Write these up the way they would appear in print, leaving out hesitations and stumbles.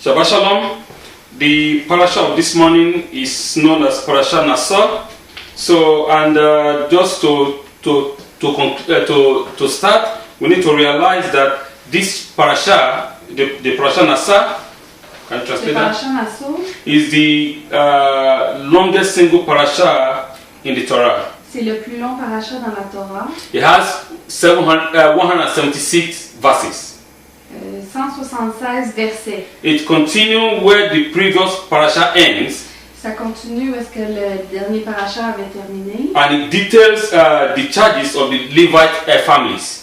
Shabbat Shalom. The parasha of this morning is known as Parasha Nassau. So, and just to start, we need to realize that this parasha, the Parasha Nassau, can you translate that? Is the longest single parasha in the Torah. C'est le plus long parasha dans la Torah. It has 176 verses. 176 versets. It continues where the previous parasha ends. Ça continue où est-ce que le dernier parasha avait terminé. And it details the charges of the Levite families.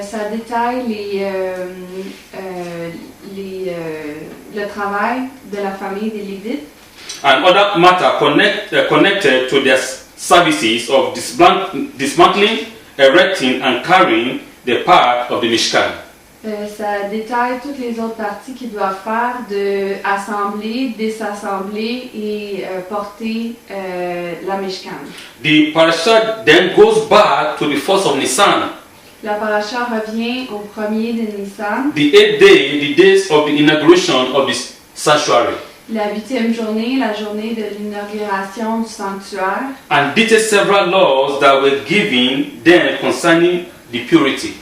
Ça détaille le travail de la famille des Lévites. And other matter connected to their services of dismantling, erecting and carrying the part of the Mishkan. Ça détaille toutes les autres parties qu'ils doivent faire de assembler, désassembler et porter la Mishkan. The parasha then goes back to the 1st of Nisan. La parasha revient au 1er de Nissan. The 8th day, the days of the inauguration of the sanctuary. La 8e journée, la journée de l'inauguration du sanctuaire. And details several laws that were given then concerning the purity.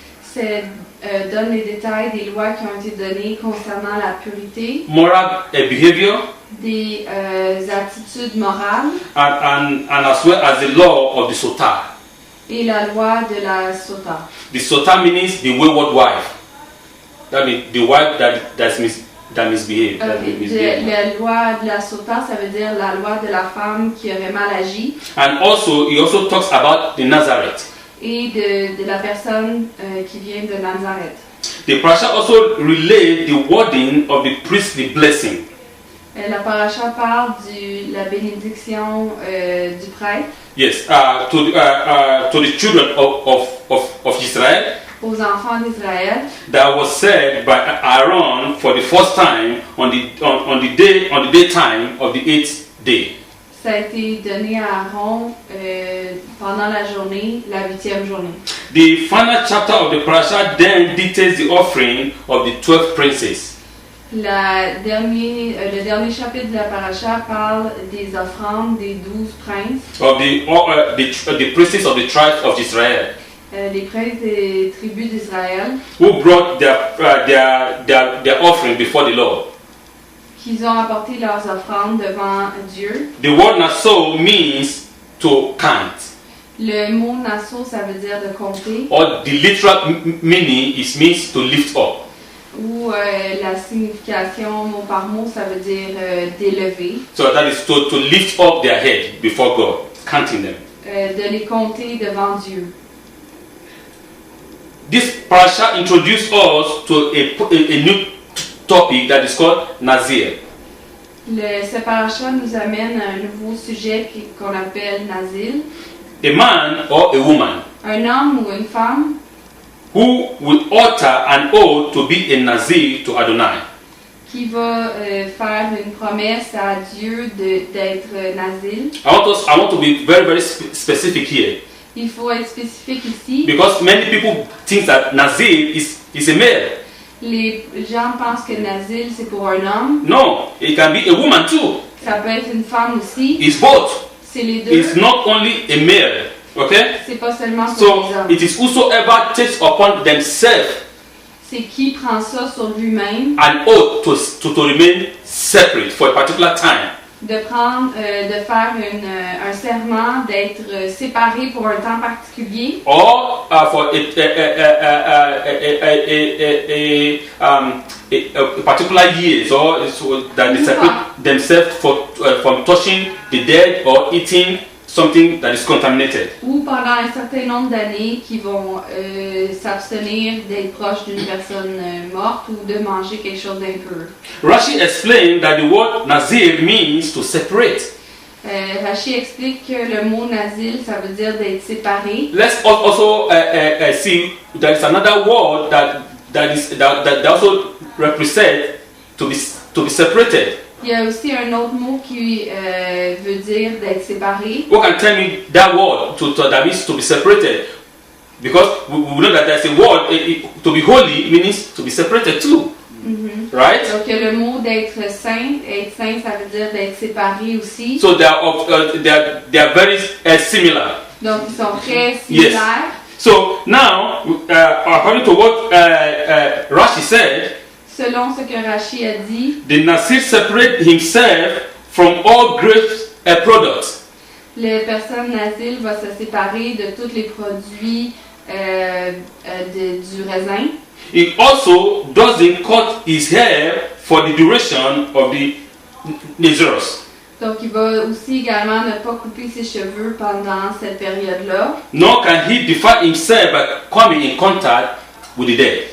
Donne les détails des lois qui ont été données concernant la pureté, moral behavior, des attitudes morales, and as well as the law of the Sotah. Et la loi de la Sotah. The Sotah means the wayward wife. That means the wife that misbehaved. La loi de la Sotah, ça veut dire la loi de la femme qui aurait mal agi. And also, he also talks about the Nazareth. Et de la personne qui vient de Nazareth. The parasha also relates the wording of the priestly blessing. La parasha parle de la bénédiction du prêtre. Yes, to the children of Israel. Aux enfants d'Israël. That was said by Aaron for the first time on the daytime of the 8th day. Ça a été donné à Aaron pendant la journée, la 8e journée. The final chapter of the parasha then details the offering of the 12 princes. Le dernier chapitre de la parasha parle des offrandes des 12 princes. Of the princes of the tribes of Israel. Les princes des tribus d'Israël. Who brought their offering before the Lord. Qu'ils ont apporté leurs offrandes devant Dieu. The word naso means to count. Le mot naso, ça veut dire de compter. Or the literal meaning means to lift up. Ou la signification mot par mot, ça veut dire d'élever. So that is to lift up their head before God, counting them. De les compter devant Dieu. This parasha introduces us to a new topic that is called Nazir. Ce parasha nous amène à un nouveau sujet qu'on appelle Nazil. A man or a woman. Un homme ou une femme. Who will utter an oath to be a Nazir to Adonai. Qui va faire une promesse à Dieu d'être Nazil. I want to be very, very specific here. Il faut être spécifique ici. Because many people think that Nazir is a male. Les gens pensent que Nazil c'est pour un homme. No, it can be a woman too. Ça peut être une femme aussi. It's both. C'est les deux. It's not only a male, okay? C'est pas seulement pour les hommes. So it is whosoever takes upon themselves. C'est qui prend ça sur lui-même. An oath to remain separate for a particular time. De faire un serment d'être séparé pour un temps particulier. Or for a particular year, so that they separate themselves from touching the dead or eating something that is contaminated. Ou pendant un certain nombre d'années qui vont s'abstenir d'être proche d'une personne morte ou de manger quelque chose d'impur. Rashi explained that the word Nazir means to separate. Rashi explique que le mot Nazil, ça veut dire d'être séparé. Let's also see there is another word that also represents to be separated. Il y a aussi un autre mot qui veut dire d'être séparé. Who can tell me that word that means to be separated? Because we know that there's a word to be holy means to be separated too. Mm-hmm. right? Donc le mot d'être saint, ça veut dire d'être séparé aussi. So they are very similar. Donc ils sont très similaires. Yes. So now, according to what Rashi said, selon ce que Rashi a dit, the Nazir separate himself from all grape products. La personne nazir va se séparer de tous les produits du raisin. He also doesn't cut his hair for the duration of the Naziros. Donc il va aussi également ne pas couper ses cheveux pendant cette période-là. Nor can he defile himself by coming in contact with the dead.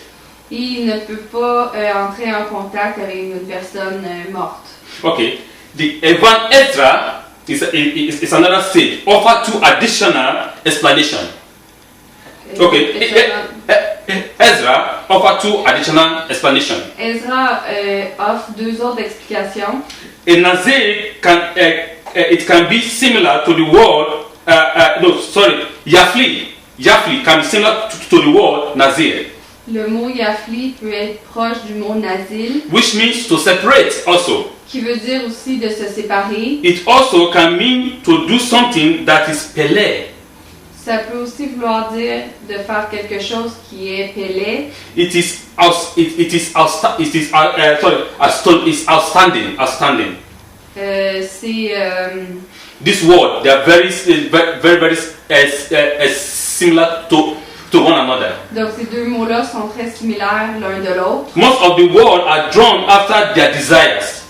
Et il ne peut pas entrer en contact avec une personne morte. Okay. The Evan Ezra is another stage. Offer two additional explanations. Okay. Ezra offer two additional explanations. Ezra offre deux autres explications. A Nazir can be similar to the word. Yafli. Yafli can be similar to the word Nazir. Le mot Yafli peut être proche du mot Nazil. Which means to separate also. Qui veut dire aussi de se séparer. It also can mean to do something that is pelé. Ça peut aussi vouloir dire de faire quelque chose qui est pelé. It is outstanding. This word, they are very similar to one another. Donc ces deux mots-là sont très similaires l'un de l'autre. Most of the words are drawn after their desires.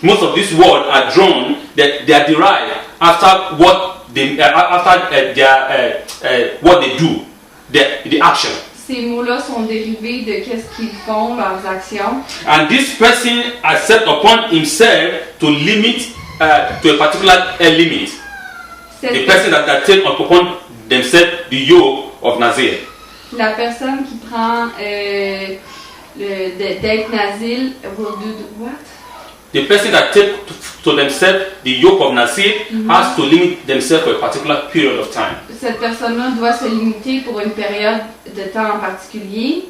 Most of these words are drawn, they are derived after what they what they do, the action. Ces mots-là sont dérivés de qu'est-ce qu'ils font, leurs actions. And this person has set upon himself to limit to a particular limit. The person that takes upon themselves the yoke of Nazir. La personne qui prend d'être Nazir will do what? The person that takes to themselves the yoke of Nazir has to limit themselves for a particular period of time. Cette personne-là doit se limiter pour une période de temps en particulier.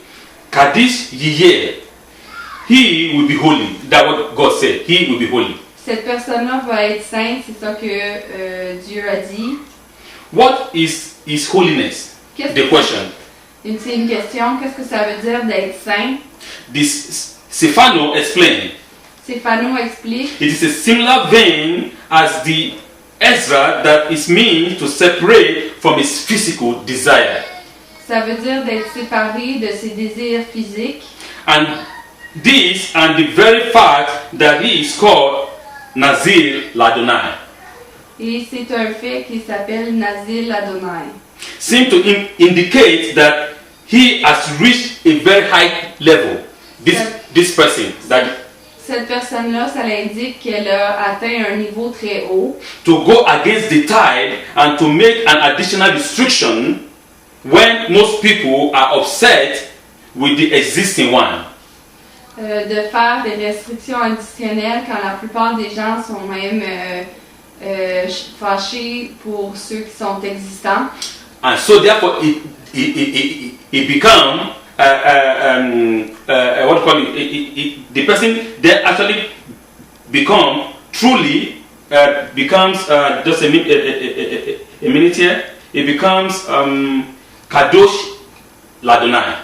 Kaddish Yiyeh, he will be holy. That's what God said. He will be holy. Cette personne-là va être sainte, c'est ça que Dieu a dit. What is holiness? The question. C'est une question. Qu'est-ce que ça veut dire d'être saint? This Stefano explained. Stefano explique. It is a similar vein as the Ezra that is meant to separate from his physical desire. Ça veut dire d'être séparé de ses désirs physiques. And this and the very fact that he is called Nazir Ladonai. Et c'est un fait qui s'appelle Nazir Ladonai. Seem to indicate that he has reached a very high level. This person that. Cette personne-là, ça l'indique qu'elle a atteint un niveau très haut. To go against the tide and to make an additional restriction when most people are upset with the existing one. De faire des restrictions additionnelles quand la plupart des gens sont même fâchés pour ceux qui sont existants. And so therefore it becomes what do you call it? The person they actually become truly becomes just a minute here. It becomes Kadosh Ladonai.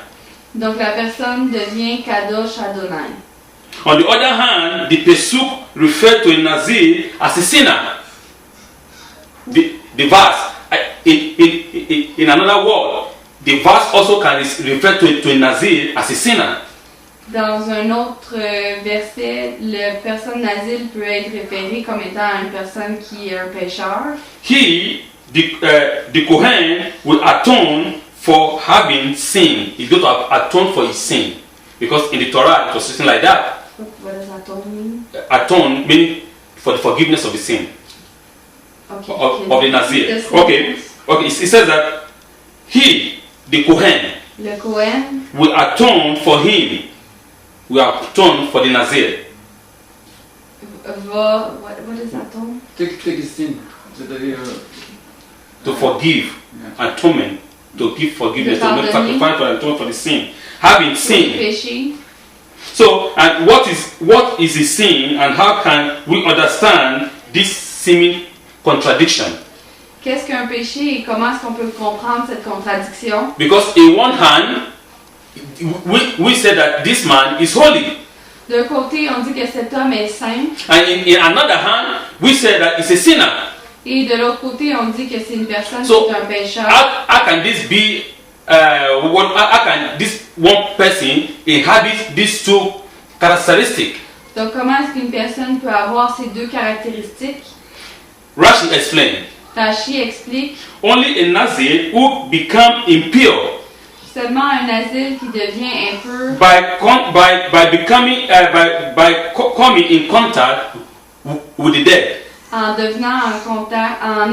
Donc la personne devient Kadosh Adonai. On the other hand, the Pesuk refers to a Nazir as a sinner. The verse in another word. The verse also can refer to a Nazir as a sinner. Dans un autre verset, la personne Nazir peut être référée comme étant une personne qui est un pécheur. He, the Kohen, will atone for having sinned. He's going to atone for his sin. Because in the Torah it was written like that. What does atone mean? Atone meaning for the forgiveness of the sin. Okay. Of the Nazir. Okay. It says that he, the Kohen, le Kohen will atone for him. Will atone for the Nazir. What is atone? Take his sin. To forgive, atonement, to give forgiveness, to make pardonner. sacrifice for atone for the sin. Having sinned. So, and what is a sin, and how can we understand this seeming contradiction? Qu'est-ce qu'un péché et comment est-ce qu'on peut comprendre cette contradiction? Because in one hand, we say that this man is holy. D'un côté, on dit que cet homme est saint. And in another hand, we say that he's a sinner. Et de l'autre côté, on dit que c'est une personne So, qui est un pécheur. how can this be? How can this one person inhabit these two characteristics? Donc, comment est-ce qu'une personne peut avoir ces deux caractéristiques? Rashi explained. Rashi explique. Only a Nazir who become impure Seulement un asile qui devient impur by coming in contact with the dead en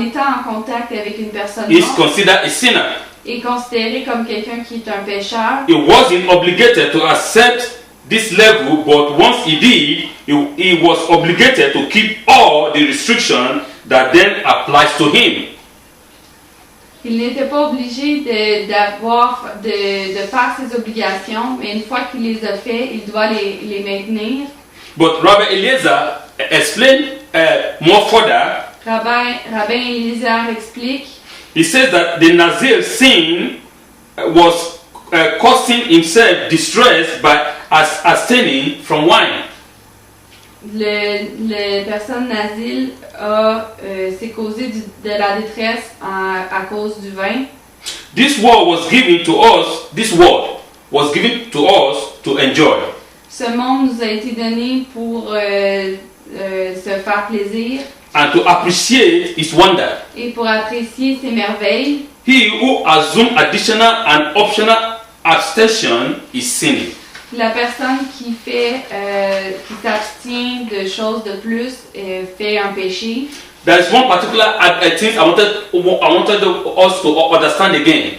étant en contact avec une personne is morte considered a sinner. est considéré comme quelqu'un qui est un pécheur. He wasn't obligated to accept this level, but once he did, he was obligated to keep all the restrictions that then applies to him. Il n'était pas obligé de faire ses obligations, mais une fois qu'il les a fait, il doit les maintenir. But Rabbi Eliezer explained more further. Rabbin Eliezer explique. He says that the Nazir sin was causing himself distress by abstaining from wine. Le personne nazile s'est causé de la détresse à cause du vin. This word was given to us. This word was given to us to enjoy. Ce monde nous a été donné pour se faire plaisir. And to appreciate his wonder. Et pour apprécier ses merveilles. He who assumes additional and optional abstention is sinning. La personne qui s'abstient de choses de plus fait un péché. There is one particular thing I wanted us to understand again.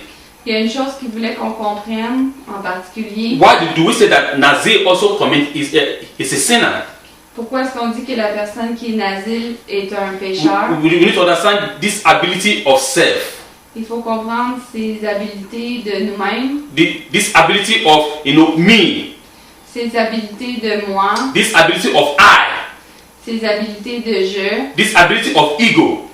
Il y a une chose qu'il voulait qu'on comprenne en particulier. Why do we say that Nazir also is a sinner? Pourquoi est-ce qu'on dit que la personne qui est nazile est un pécheur? We need to understand this ability of self. Il faut comprendre ses habiletés de nous-mêmes. This ability of, me. Ses habiletés de moi. This ability of I. Ses habiletés de je. This ability of ego.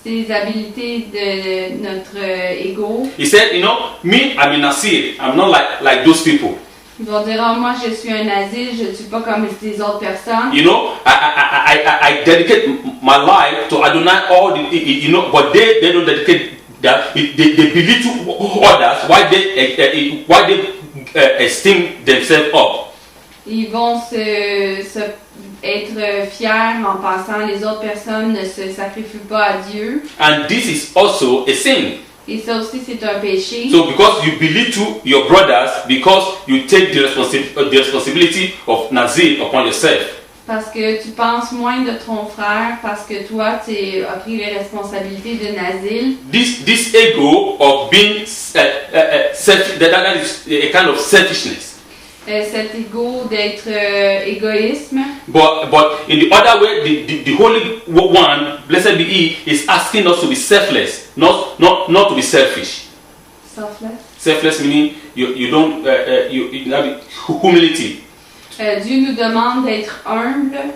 Ses habiletés de notre ego. He said, me, I'm a Nazir. I'm not like those people. Ils vont dire, oh, moi je suis un asile, je ne suis pas comme les autres personnes. I dedicate my life to Adonai, but they don't dedicate that. They belittle others. Why they esteem themselves up? Ils vont être fiers en pensant les autres personnes ne se sacrifient pas à Dieu. And this is also a sin. Et ça aussi c'est un péché. So because you belittle your brothers, because you take the responsibility of Nazir upon yourself. Parce que tu penses moins de ton frère, parce que toi tu as pris les responsabilités de Nazil. This ego of being that is a kind of selfishness. Cet ego d'être égoïsme. But in the other way, the Holy One, blessed be He, is asking us to be selfless, not to be selfish. Selfless. Selfless meaning you don't you have humility. Dieu nous demande d'être humble.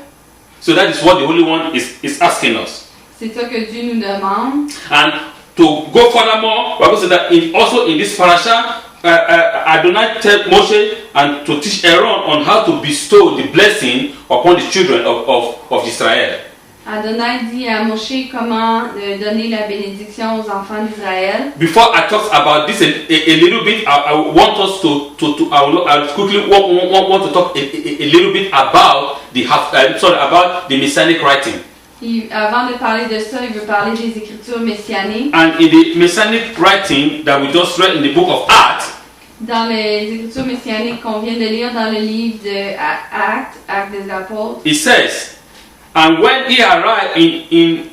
So that is what the Holy One is asking us. C'est ça que Dieu nous demande. And to go furthermore, we also say that also in this parasha, Adonai tell Moshe and to teach Aaron on how to bestow the blessing upon the children of Israel. Adonai dit à Moshe comment donner la bénédiction aux enfants d'Israël. Before I talk about this a little bit, I want us I quickly want to talk a little bit about about the Messianic writing. Avant de parler de ça, il veut parler des Écritures messianiques. And in the Messianic writing that we just read in the book of Acts, dans les Écritures messianiques qu'on vient de lire dans le livre de Actes des Apôtres, it says, and when he arrived in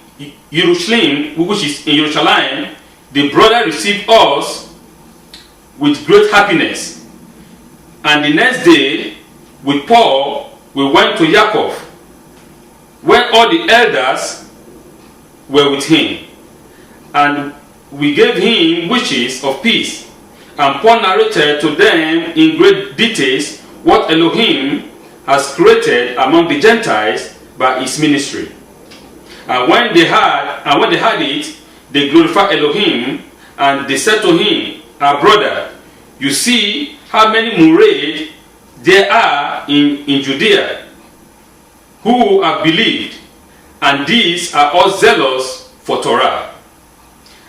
Jerusalem, which is in Jerusalem, the brother received us with great happiness. And the next day, with Paul, we went to Yaakov, when all the elders were with him, and we gave him wishes of peace. And Paul narrated to them in great details what Elohim has created among the Gentiles by his ministry. And when they had it, they glorified Elohim, and they said to him, "Our brother, you see how many Murad there are in Judea who have believed, and these are all zealous for Torah.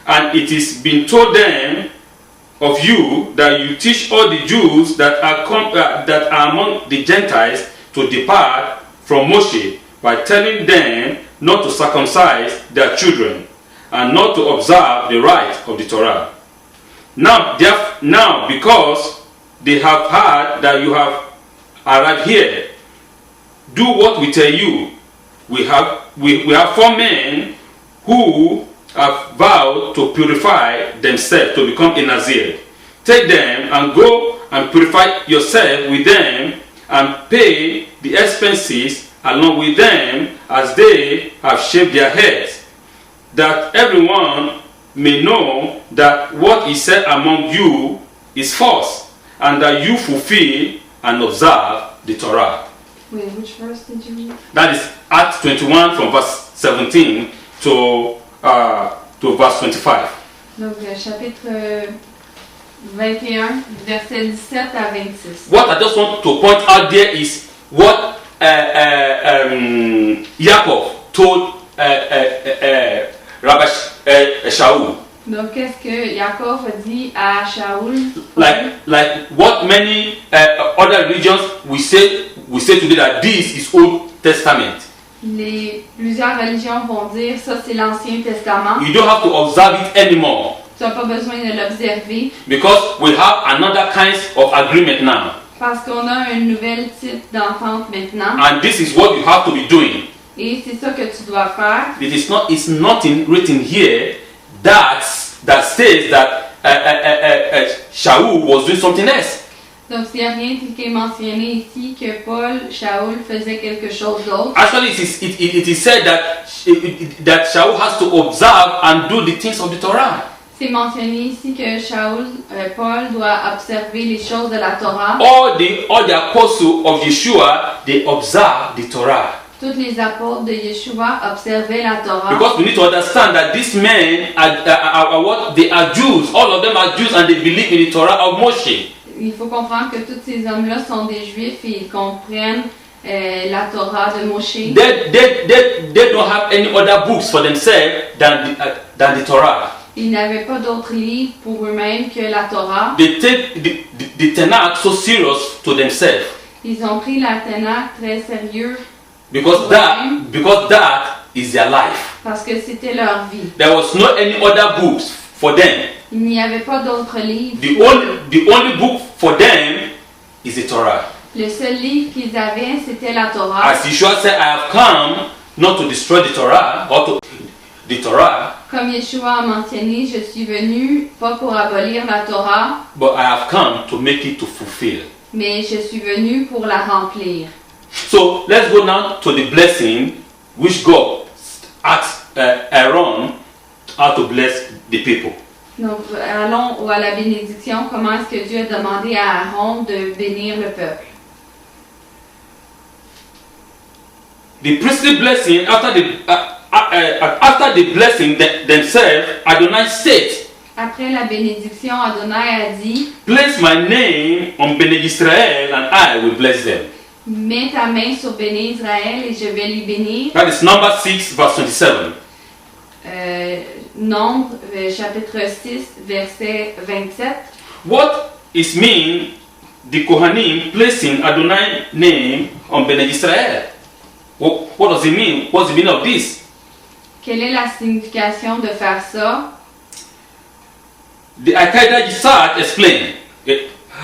And it is been told them of you that you teach all the Jews that are among the Gentiles to depart from Moshe by telling them not to circumcise their children and not to observe the rite of the Torah. Now, because they have heard that you have arrived here, do what we tell you. We have 4 men who have vowed to purify themselves to become a Nazir. Take them and go and purify yourself with them and pay the expenses along with them as they have shaved their heads, that everyone may know that what is said among you is false, and that you fulfill and observe the Torah." Wait, which verse did you read? That is Acts 21 from verse 17 to verse 25. Donc, chapitre 21, verset 17 à 26. What I just want to point out there is what Yaakov told Rabbi Shaul. Donc, qu'est-ce que Yaakov a dit à Shaul? Like what many other religions we say today that this is Old Testament. Plusieurs religions vont dire ça c'est l'Ancien Testament. You don't have to observe it anymore. Tu n'as pas besoin de l'observer. Because we have another kind of agreement now. Parce qu'on a un nouvel type d'entente maintenant. And this is what you have to be doing. Et c'est ça que tu dois faire. It's nothing written here that says that Shaul was doing something else. Donc il n'y a rien qui est mentionné ici que Shaul faisait quelque chose d'autre. Actually, it is said that Shaul has to observe and do the things of the Torah. C'est mentionné ici que Paul doit observer les choses de la Torah. All the apostles of Yeshua, they observe the Torah. Tous les apôtres de Yeshua observaient la Torah. Because we need to understand that these men are what? They are Jews. All of them are Jews and they believe in the Torah of Moshe. Il faut comprendre que tous ces hommes-là sont des Juifs et ils comprennent la Torah de Moshe. They don't have any other books for themselves than the Torah. Ils n'avaient pas d'autres livres pour eux-mêmes que la Torah. They take the Tanakh so serious to themselves. Ils ont pris la Tanakh très sérieux. Because that is their life. Parce que c'était leur vie. There was no any other books for them. Il n'y avait pas d'autres livres. The only book for them is the Torah. Le seul livre qu'ils avaient, c'était la Torah. As Yeshua said, I have come not to destroy the Torah, but the Torah. Comme Yeshua a mentionné, je suis venu pas pour abolir la Torah, but I have come to make it to fulfill. Mais je suis venu pour la remplir. So let's go now to the blessing which God asked Aaron how to bless the people. Donc allons à la bénédiction. Comment est-ce que Dieu a demandé à Aaron de bénir le peuple? The priestly blessing after the blessing themselves, Adonai said. Après la bénédiction, Adonai a dit, place my name on Bnei Israel and I will bless them. Mets ta main sur Béné Israël et je vais les bénir. That is number 6 verse 27. Nombre chapitre 6 verset 27. What is mean the Kohanim placing Adonai name on Bnei Israel? What does it mean? What's the meaning of this? Quelle est la signification de faire ça? The Akaida Isaac explained.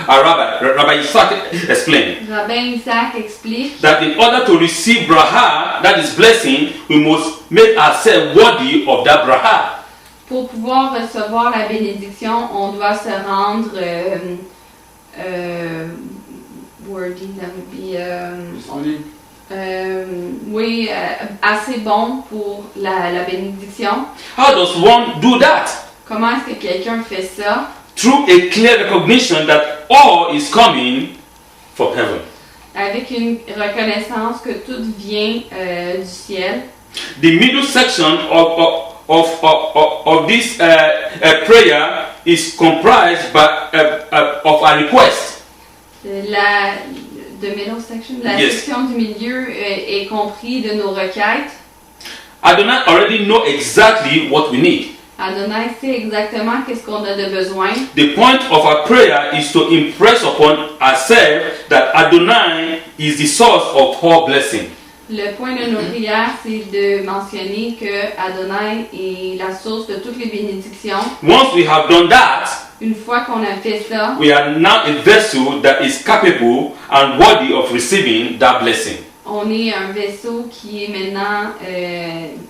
Rabbi Isaac explained. Rabbin Isaac explique that in order to receive braha, that is blessing, we must make ourselves worthy of that braha. Pour pouvoir recevoir la bénédiction, on doit se rendre worthy, that would be oui, assez bon pour la bénédiction. How does one do that? Comment est-ce que quelqu'un fait ça? Through a clear recognition that all is coming from heaven. Avec une reconnaissance que tout vient du ciel. The middle section of this prayer is comprised of a request. The middle section, la section du milieu est compris de nos requêtes. Adonai already know exactly what we need. Adonai sait exactement qu'est-ce qu'on a de besoin. The point of our prayer is to impress upon ourselves that Adonai is the source of all blessing. Le point de nos prières, c'est de mentionner que Adonai est la source de toutes les bénédictions. Once we have done that, une fois qu'on a fait ça, we are now a vessel that is capable and worthy of receiving that blessing. On est un vaisseau qui est maintenant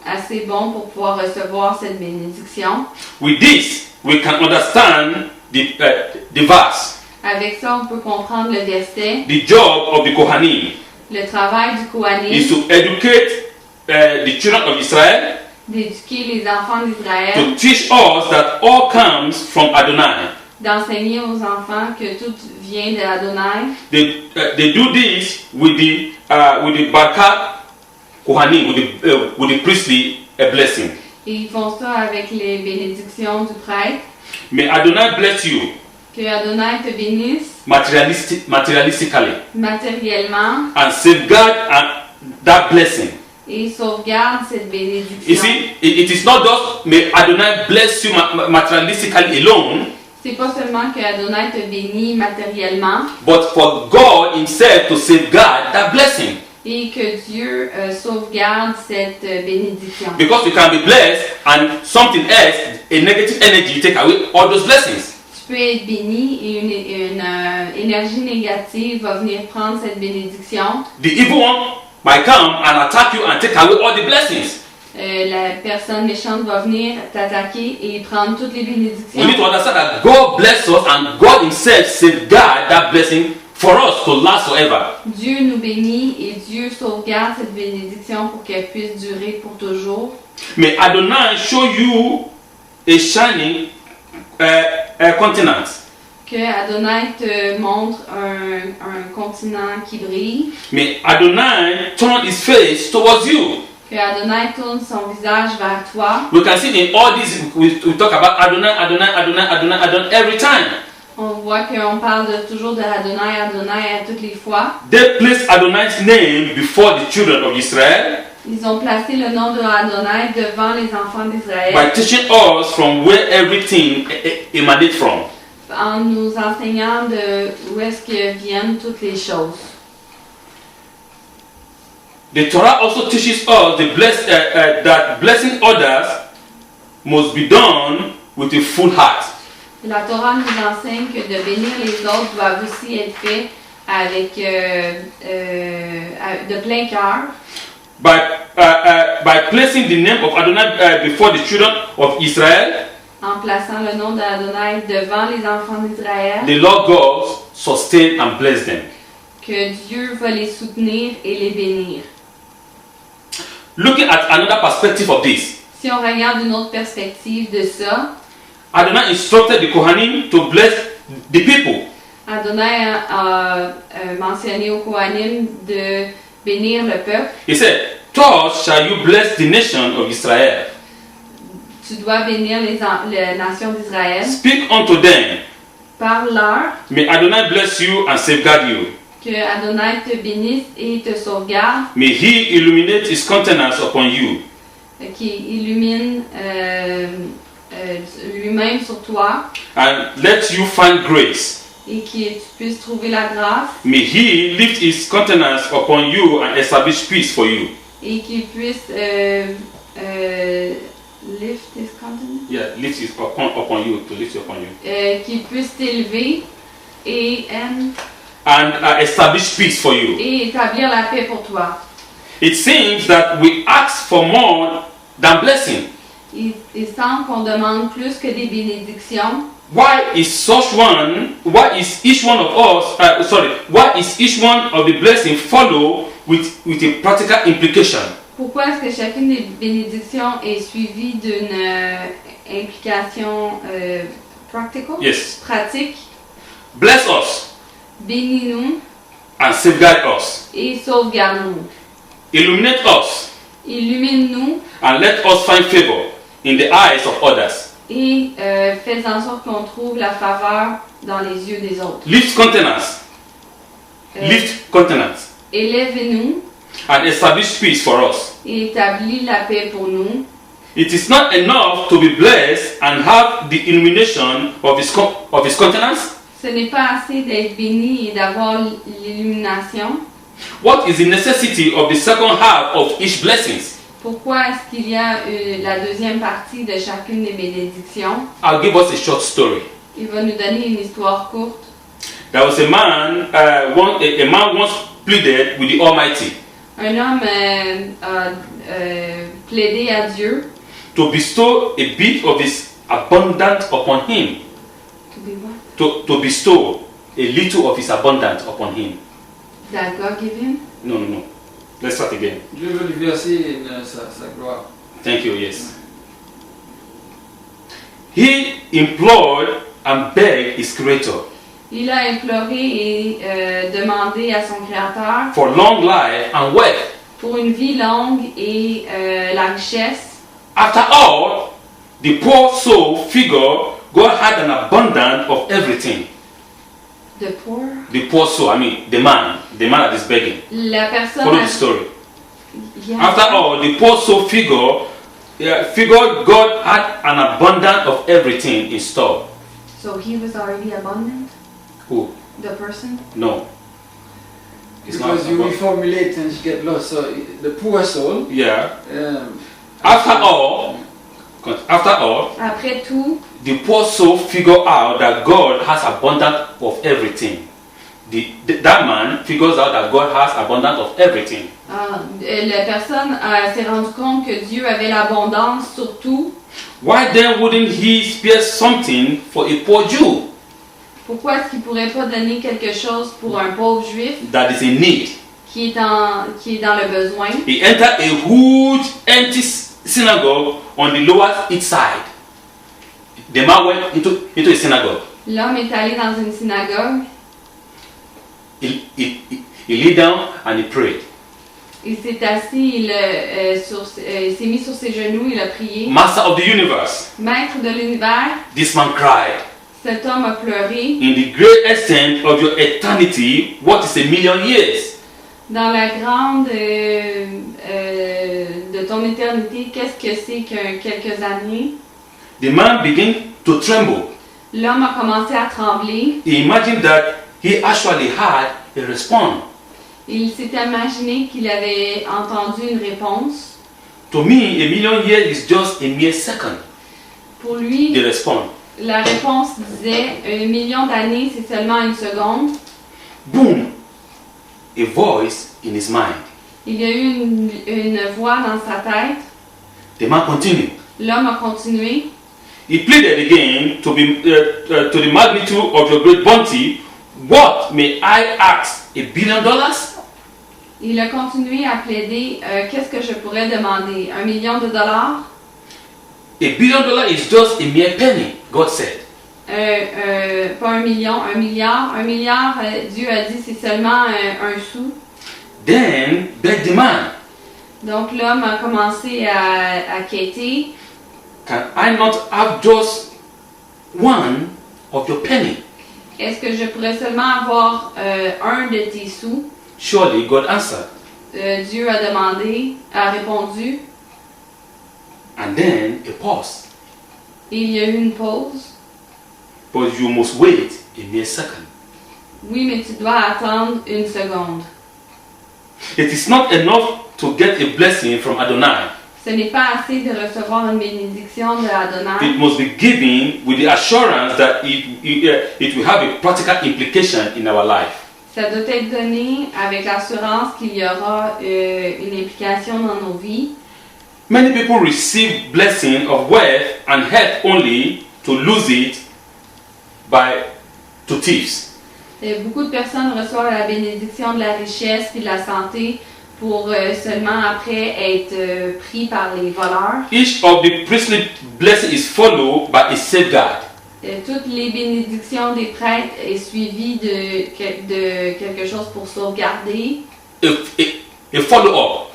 assez bon pour pouvoir recevoir cette bénédiction. With this, we can understand the verse. Avec ça, on peut comprendre le verset. The job of the Kohanim. Le travail du Kohanim. Is to educate the children of Israel. D'éduquer les enfants d'Israël. To teach us that all comes from Adonai. D'enseigner aux enfants que tout vient de Adonai. They do this with the Barkat Kohanim, with the priestly blessing. Et ils font ça avec les bénédictions du prêtre. May Adonai bless you. Que Adonai te bénisse. Materialistically. Matériellement. And safeguard that blessing. Et sauvegarde cette bénédiction. You see, it is not just may Adonai bless you materialistically alone. C'est pas seulement que Adonai te bénit matériellement. But for God Himself to safeguard that blessing. Et que Dieu sauvegarde cette bénédiction. Because you can be blessed and something else, a negative energy, take away all those blessings. Tu peux être béni et une énergie négative va venir prendre cette bénédiction. The evil one might come and attack you and take away all the blessings. La personne méchante va venir t'attaquer et prendre toutes les bénédictions. We need to understand that God bless us and God Himself safeguard that blessing for us to last forever. Dieu nous bénit et Dieu sauvegarde cette bénédiction pour qu'elle puisse durer pour toujours. May Adonai show you a shining continent. Que Adonai te montre un continent qui brille. May Adonai turn His face towards you. Que Adonai tourne son visage vers toi. We can see in all this, we talk about Adonai every time. On voit qu'on parle toujours de Adonai à toutes les fois. They placed Adonai's name before the children of Israel. Ils ont placé le nom de Adonai devant les enfants d'Israël. By teaching us from where everything emanates from. En nous enseignant de où est-ce que viennent toutes les choses. The Torah also teaches us that blessing others must be done with a full heart. La Torah nous enseigne que de bénir les autres doit aussi être fait avec de plein cœur. By placing the name of Adonai before the children of Israel, en plaçant le nom d'Adonai devant les enfants d'Israël, the Lord God sustain and bless them. Que Dieu va les soutenir et les bénir. Looking at another perspective of this, si on regarde une autre perspective de ça, Adonai instructed the Kohanim to bless the people. Adonai a mentionné aux Kohanim de bénir le peuple. He said, "Thus shall you bless the nation of Israel." Tu dois bénir les nations d'Israël. Speak unto them. Parle-leur. May Adonai bless you and safeguard you. Que Adonai te bénisse et te sauvegarde. May He illuminate His countenance upon you. Qui illumine lui-même sur toi. And let you find grace. Et que tu puisses trouver la grâce. May He lift His countenance upon you and establish peace for you. Et qu'il puisse lift his countenance. Yeah, lift His upon you, to lift upon you. Qu'il puisse t'élever et establish peace for you. Et établir la paix pour toi. It seems that we ask for more than blessing. Il semble qu'on demande plus que des bénédictions. Why is each one of the blessings follow with a practical implication? Pourquoi est-ce que chacune des bénédictions est suivie d'une implication Yes. pratique? Bless us. Bénis-nous. and safeguard us. Et sauvegarde-nous. Illuminate us Illumine-nous and let us find favor in the eyes of others. et fais en sorte qu'on trouve la faveur dans les yeux des autres. Lift countenance. Lift countenance. Élève-nous And establish peace for us. et établis la paix pour nous. It is not enough to be blessed and have the illumination of his countenance. Ce n'est pas assez d'être béni et d'avoir l'illumination. What is the necessity of the second half of each blessing? Pourquoi est-ce qu'il y a la deuxième partie de chacune des bénédictions? I'll give us a short story. Il va nous donner une histoire courte. There was a man, a man once pleaded with the Almighty Un homme a plaidé à Dieu. to bestow a bit of his abundance upon him. To be what? To bestow a little of his abundance upon him. That God give him? No. Let's start again. Dieu veut lui verser sa gloire. Thank you, yes. He implored and begged his creator Il a imploré et demandé à son Créateur for long life and wealth. pour une vie longue et la richesse. After all, the poor soul figure God had an abundance of everything. The poor? The poor soul, I mean the man that is begging. La personne. Follow the story. Yeah. After all, the poor soul figured God had an abundance of everything in store. So he was already abundant? Who? The person? No. It's not Because you abundant. reformulate and you get lost. So the poor soul. Yeah. After all, Après tout, the poor soul figured out that God has abundance of everything. That man figures out that God has abundance of everything. la personne s'est rendu compte que Dieu avait l'abondance sur tout. Why then wouldn't he spare something for a poor Jew Pourquoi est-ce qu'il ne pourrait pas donner quelque chose pour un pauvre juif that is in need? qui est dans le besoin? He entered a huge empty synagogue on the lower east side. The man went into a synagogue. L'homme est allé dans une synagogue. He lay down and he prayed. Il s'est assis, il s'est mis sur ses genoux, il a prié. Master of the universe, Maître de l'univers, this man cried. cet homme a pleuré. In the great extent of your eternity, what is a million years? Dans la grande de ton éternité, qu'est-ce que c'est que quelques années? The man began to tremble. L'homme a commencé à trembler. He imagined that he actually had a response. Il s'est imaginé qu'il avait entendu une réponse. To me, a million years is just a mere second. Pour lui, The response. la réponse disait 1 million d'années, c'est seulement une seconde. Boom! A voice in his mind. Il y a eu une voix dans sa tête. The man continued. L'homme a continué. He pleaded again to the magnitude of your great bounty. What may I ask? $1 billion? Il a continué à plaider. Qu'est-ce que je pourrais demander? $1 million? $1 billion is just a mere penny, God said. Pas 1 million, 1 milliard. 1 milliard, Dieu a dit, c'est seulement un sou. Then beg the man. Donc l'homme a commencé à quêter. Can I not have just one of your penny? Est-ce que je pourrais seulement avoir un de tes sous? Surely God answered. Dieu a répondu. And then a pause. Et il y a eu une pause. But you must wait a mere second. Oui, mais tu dois attendre une seconde. It is not enough to get a blessing from Adonai. Ce n'est pas assez de recevoir une bénédiction de Adonai. It must be given with the assurance that it will have a practical implication in our life. Ça doit être donné avec l'assurance qu'il y aura une implication dans nos vies. Many people receive blessing of wealth and health only to lose it to thieves. Et beaucoup de personnes reçoivent la bénédiction de la richesse et de la santé pour seulement après être pris par les voleurs. Each of the priestly blessings is followed by a safeguard. toutes les bénédictions des prêtres est suivie de quelque chose pour sauvegarder. A follow-up.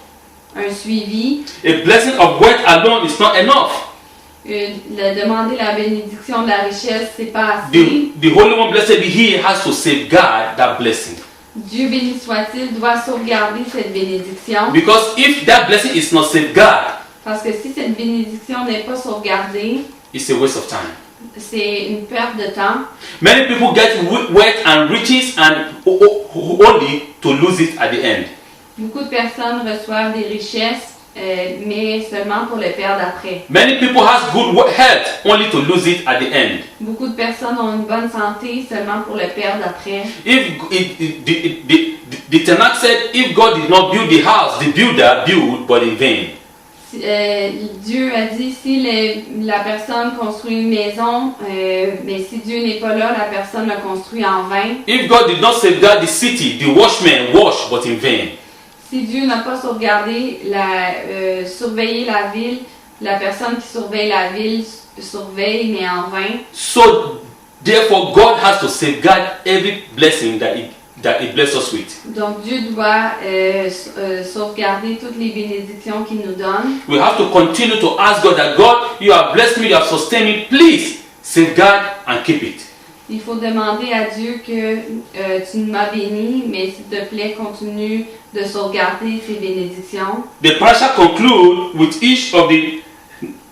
Un suivi. A blessing of wealth alone is not enough. Demander la bénédiction de la richesse, c'est pas assez. The Holy One, blessed be He, has to safeguard that blessing. Dieu béni soit-il doit sauvegarder cette bénédiction. Because if that blessing is not safeguarded, parce que si cette bénédiction n'est pas sauvegardée, it's a waste of time. C'est une perte de temps. Many people get wealth and riches and only to lose it at the end. Beaucoup de personnes reçoivent des richesses, mais seulement pour les perdre après. Many people has good health only to lose it at the end. Beaucoup de personnes ont une bonne santé seulement pour les perdre après. The Tanakh said, if God did not build the house, the builder built, but in vain. Dieu a dit si la personne construit une maison, mais si Dieu n'est pas là, la personne la construit en vain. If God did not safeguard the city, the watchmen watch, but in vain. Si Dieu n'a pas sauvegardé, surveillé la ville, la personne qui surveille la ville surveille, mais en vain. So, therefore, God has to safeguard every blessing that He blesses us with. Donc Dieu doit sauvegarder toutes les bénédictions qu'il nous donne. We have to continue to ask God that God, you have blessed me, you have sustained me, please safeguard and keep it. Il faut demander à Dieu que tu m'as béni, mais s'il te plaît, continue de sauvegarder ces bénédictions. The parasha conclude with each of the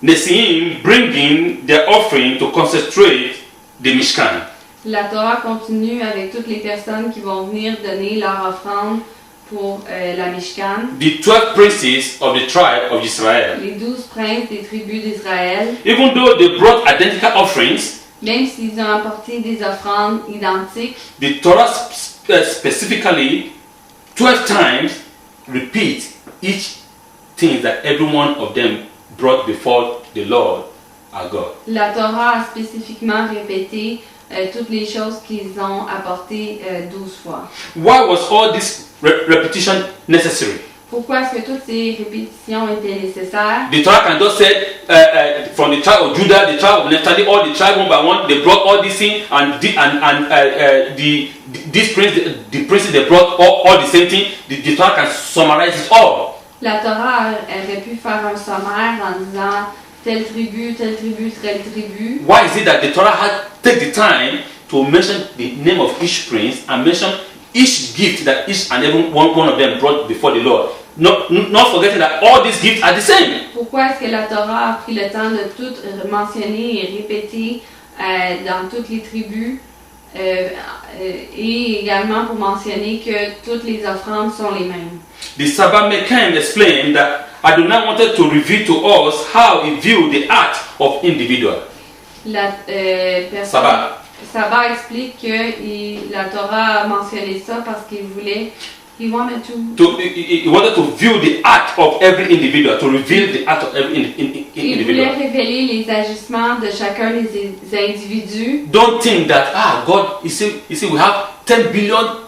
Nesiim bringing their offering to concentrate the Mishkan. La Torah continue avec toutes les personnes qui vont venir donner leur offrande pour la Mishkan. The 12 princes of the tribe of Israel. Les 12 princes des tribus d'Israël. Even though they brought identical offerings, même s'ils ont apporté des offrandes identiques, the Torah specifically 12 times repeat each thing that every one of them brought before the Lord our God. La Torah a spécifiquement répété toutes les choses qu'ils ont apportées 12 fois. Why was all this repetition necessary? Pourquoi est-ce que toutes ces répétitions étaient nécessaires? The Torah can just say from the tribe of Judah, the tribe of Naphtali, all the tribes one by one, they brought all these things, and these princes they brought all the same thing. The Torah can summarize it all. La Torah aurait pu faire un sommaire en disant telle tribu, telle tribu. Why is it that the Torah had take the time to mention the name of each prince and mention each gift that each and every one of them brought before the Lord? Not forgetting that all these gifts are the same. Pourquoi est-ce que la Torah a pris le temps de tout mentionner et répéter dans toutes les tribus et également pour mentionner que toutes les offrandes sont les mêmes? The Sabbath Mekem explained that Adonai wanted to reveal to us how he viewed the act of individual. Sabbath explique que la Torah a mentionné ça parce qu'il voulait. He wanted to view the act of every individual, to reveal the act of every individual. Il voulait révéler les agissements de chacun des individus. Don't think that God, you see, we have 10 billion,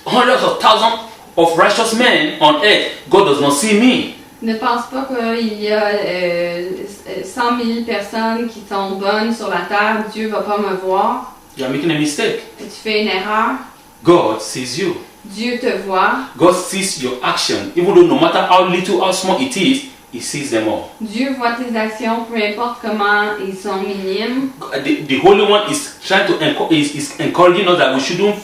hundreds of thousands of righteous men on earth. God does not see me. Ne pense pas qu'il y a 100 000 personnes qui sont bonnes sur la terre. Dieu va pas me voir. You are making a mistake. Tu fais une erreur. God sees you. Dieu te voit. God sees your action, even though no matter how little, how small it is, He sees them all. Dieu voit tes actions, peu importe comment ils sont minimes. The Holy One is trying to is encouraging us that we shouldn't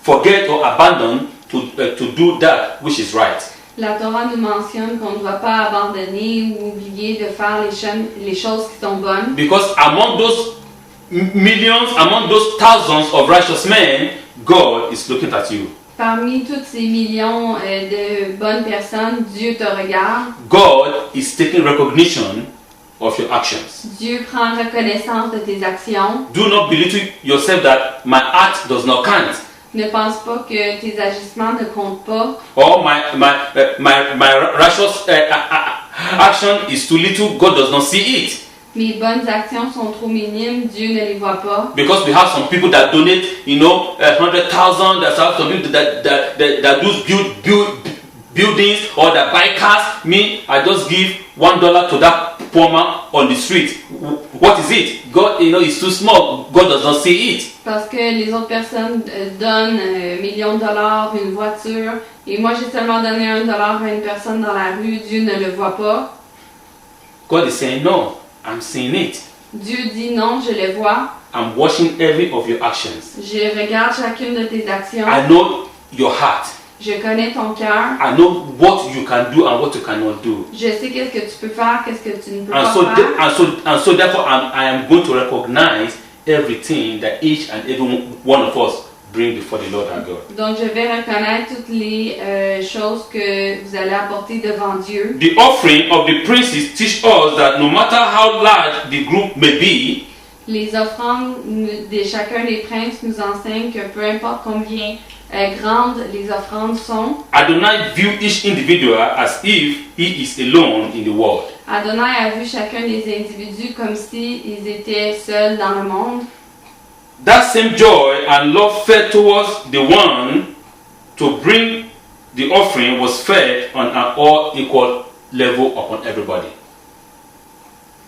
forget or abandon to do that which is right. La Torah nous mentionne qu'on ne doit pas abandonner ou oublier de faire les choses qui sont bonnes. Because among those millions, among those thousands of righteous men, God is looking at you. Parmi tous ces millions de bonnes personnes, Dieu te regarde. God is taking recognition of your actions. Dieu prend reconnaissance de tes actions. Do not belittle yourself that my act does not count. Ne pense pas que tes agissements ne comptent pas. Or my righteous action is too little. God does not see it. Mes bonnes actions sont trop minimes, Dieu ne les voit pas. Because we have some people that donate, 100,000. There's some people that do buildings or that buy cars. Me, I just give $1 to that poor man on the street. What is it? God, is too small. God does not see it. Parce que les autres personnes donnent millions de dollars, une voiture, et moi j'ai seulement donné $1 à une personne dans la rue, Dieu ne le voit pas. God is saying, no, I'm seeing it. Dieu dit non, je le vois. I'm watching every of your actions. Je regarde chacune de tes actions. I know your heart. Je connais ton cœur. I know what you can do and what you cannot do. Je sais qu'est-ce que tu peux faire, qu'est-ce que tu ne peux pas faire. And so therefore I am going to recognize everything that each and every one of us bring before the Lord our God. Donc je vais reconnaître toutes les choses que vous allez apporter devant Dieu. The offering of the princes teach us that no matter how large the group may be, Les offrandes de chacun des princes nous enseignent que peu importe combien grandes les offrandes sont, Adonai view each individual as if he is alone in the world. Adonai a vu chacun des individus comme s'ils étaient seuls dans le monde. That same joy and love fed towards the one to bring the offering was fed on an all equal level upon everybody.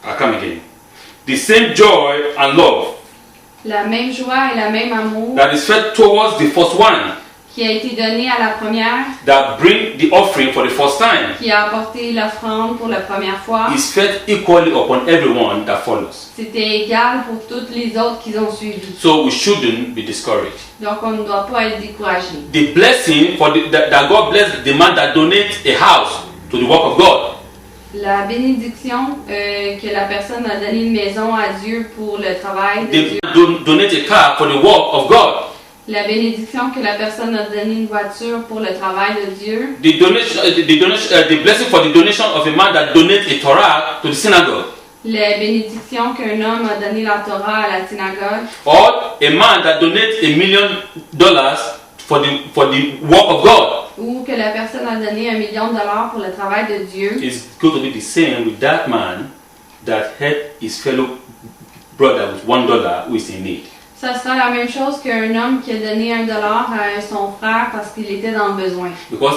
I come again. The same joy and love La même joie et la même amour that is fed towards the first one qui a été donné à la première, that bring the offering for the first time qui a apporté l'offrande pour la première fois, is fed equally upon everyone that follows. c'était égal pour toutes les autres qui ont suivi. So we shouldn't be discouraged. Donc on ne doit pas être découragé. The blessing for that God bless the man that donates a house to the work of God. La bénédiction que la personne a donné une maison à Dieu pour le travail de Dieu. Donate a car for the work of God. La bénédiction que la personne a donné une voiture pour le travail de Dieu. The blessing for the donation of a man that donates a Torah to the synagogue. La bénédiction qu'un homme a donné la Torah à la synagogue. Or a man that donates $1 million for the work of God. Ou que la personne a donné $1 million pour le travail de Dieu. It's going to be the same with that man that helped his fellow brother with $1 who is in need. Ça sera la même chose qu'un homme qui a donné $1 à son frère parce qu'il était dans le besoin. Because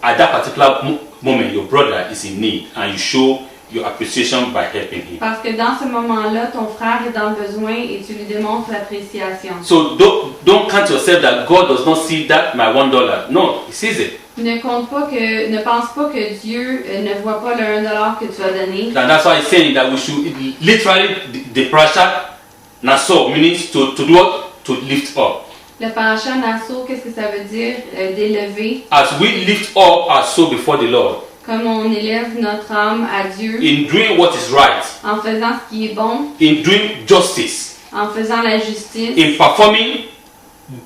at that particular moment, your brother is in need, and you show your appreciation by helping him. Parce que dans ce moment-là, ton frère est dans le besoin et tu lui démontres l'appréciation. So don't count yourself that God does not see that my $1. No, He sees it. Ne pense pas que Dieu ne voit pas le $1 que tu as donné. And that's why He's saying that we should literally the parasha naso means to do what? To lift up. Le parasha naso, qu'est-ce que ça veut dire? D'élever. As we lift up our soul before the Lord. Comme on élève notre âme à Dieu. In doing what is right. En faisant ce qui est bon. In doing justice. En faisant la justice. In performing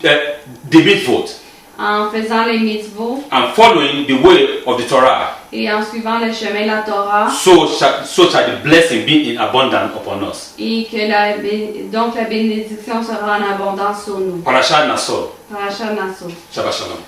the mitzvot. En faisant les mitzvot. And following the way of the Torah. Et en suivant le chemin de la Torah. So shall the blessing be in abundance upon us. Et que donc la bénédiction sera en abondance sur nous. Parasha Naso. Parasha Naso. Shabbat Shalom.